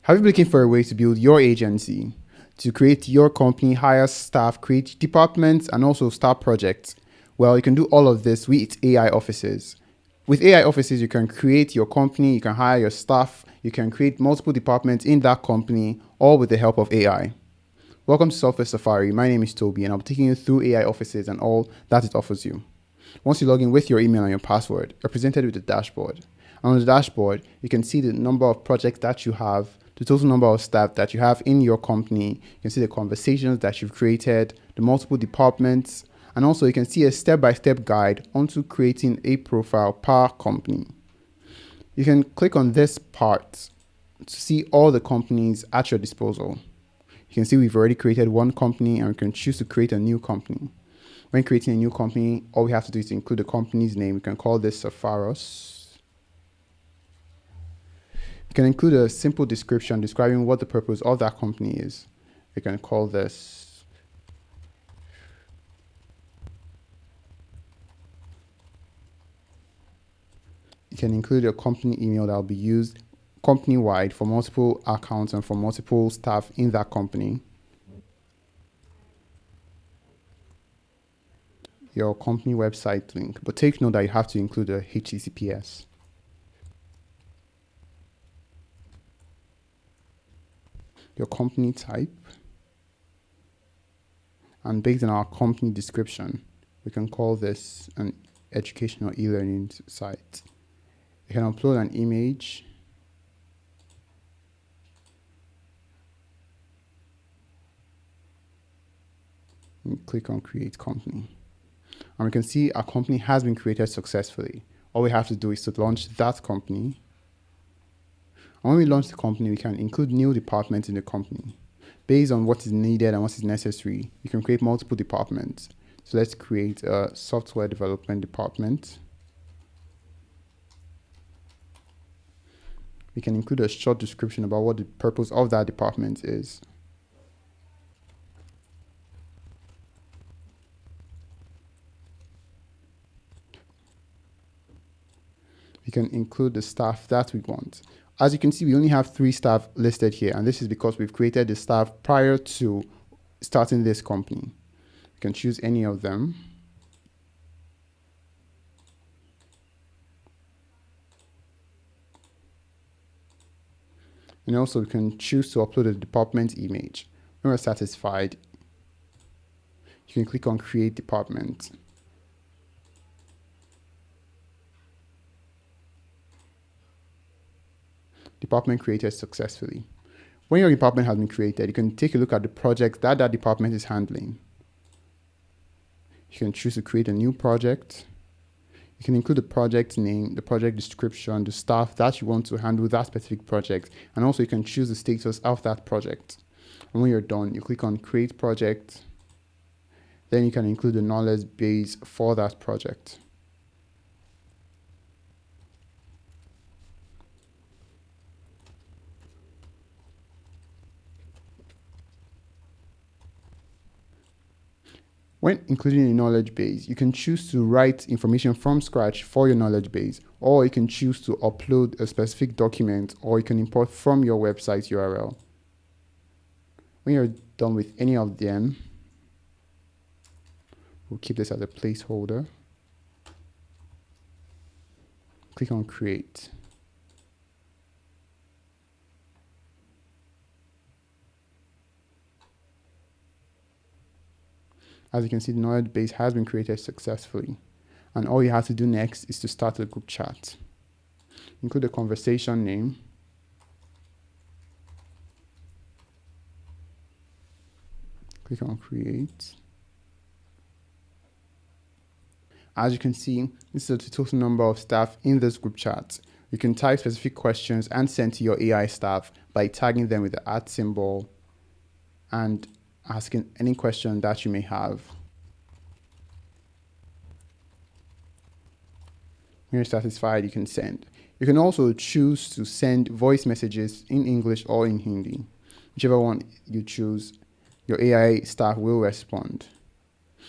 Have you been looking for a way to build your agency, to create your company, hire staff, create departments, and also start projects? Well, you can do all of this with AI offices. With AI offices, you can create your company, you can hire your staff, you can create multiple departments in that company, all with the help of AI. Welcome to Software Safari. My name is Toby, and I'll be taking you through AI offices and all that it offers you. Once you log in with your email and your password, you're presented with a dashboard. And on the dashboard, you can see the number of projects that you have, the total number of staff that you have in your company. You can see the conversations that you've created, the multiple departments, and also you can see a step-by-step guide onto creating a profile per company. You can click on this part to see all the companies at your disposal. You can see we've already created one company and we can choose to create a new company. When creating a new company, all we have to do is to include the company's name. We can call this Safaros. You can include a simple description describing what the purpose of that company is. We can call this You can include a company email that will be used company-wide for multiple accounts and for multiple staff in that company. Your company website link, but take note that you have to include a HTTPS. Your company type, and based on our company description, we can call this an educational e-learning site. You can upload an image, and click on create company. And we can see our company has been created successfully. All we have to do is to launch that company. And when we launch the company, we can include new departments in the company. Based on what is needed and what is necessary, you can create multiple departments. So let's create a software development department. We can include a short description about what the purpose of that department is. We can include the staff that we want. As you can see, we only have 3 staff listed here, and this is because we've created the staff prior to starting this company. You can choose any of them. And also we can choose to upload a department image. When we're satisfied, you can click on create department. Department created successfully. When your department has been created, you can take a look at the project that department is handling. You can choose to create a new project. You can include the project name, the project description, the staff that you want to handle that specific project, and also you can choose the status of that project. And when you're done, you click on create project. Then you can include the knowledge base for that project. When including a knowledge base, you can choose to write information from scratch for your knowledge base, or you can choose to upload a specific document, or you can import from your website URL. When you're done with any of them, we'll keep this as a placeholder. Click on create. As you can see, the knowledge base has been created successfully. And all you have to do next is to start a group chat. Include a conversation name. Click on create. As you can see, this is the total number of staff in this group chat. You can type specific questions and send to your AI staff by tagging them with the @ symbol and asking any question that you may have. When you're satisfied, you can send. You can also choose to send voice messages in English or in Hindi. Whichever one you choose, your AI staff will respond.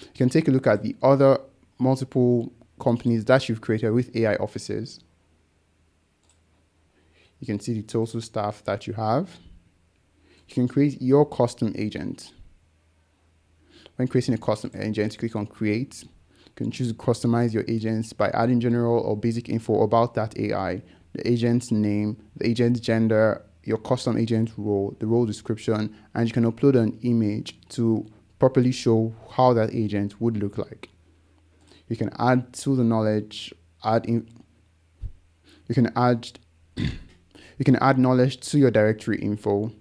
You can take a look at the other multiple companies that you've created with AI offices. You can see the total staff that you have. you can create your custom agent. When creating a custom agent, click on create. You can choose to customize your agents by adding general or basic info about that AI, the agent's name, the agent's gender, your custom agent role, the role description, and you can upload an image to properly show how that agent would look like. You can add to the knowledge, you can add knowledge to your directory info.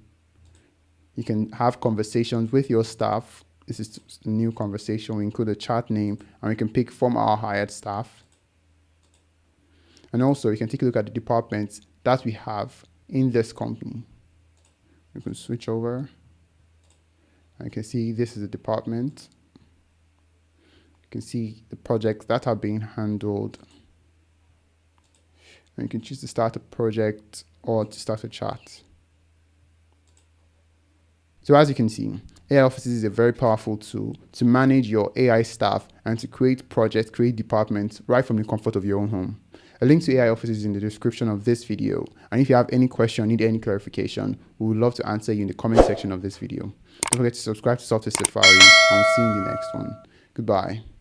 You can have conversations with your staff. This is a new conversation. We include a chat name, and we can pick from our hired staff. And also, you can take a look at the departments that we have in this company. You can switch over. And you can see this is a department. You can see the projects that are being handled. And you can choose to start a project or to start a chat. So as you can see, AI Offices is a very powerful tool to manage your AI staff and to create projects, create departments right from the comfort of your own home. A link to AI Offices is in the description of this video. And if you have any question or need any clarification, we would love to answer you in the comment section of this video. Don't forget to subscribe to Software Safari, and we'll see you in the next one. Goodbye.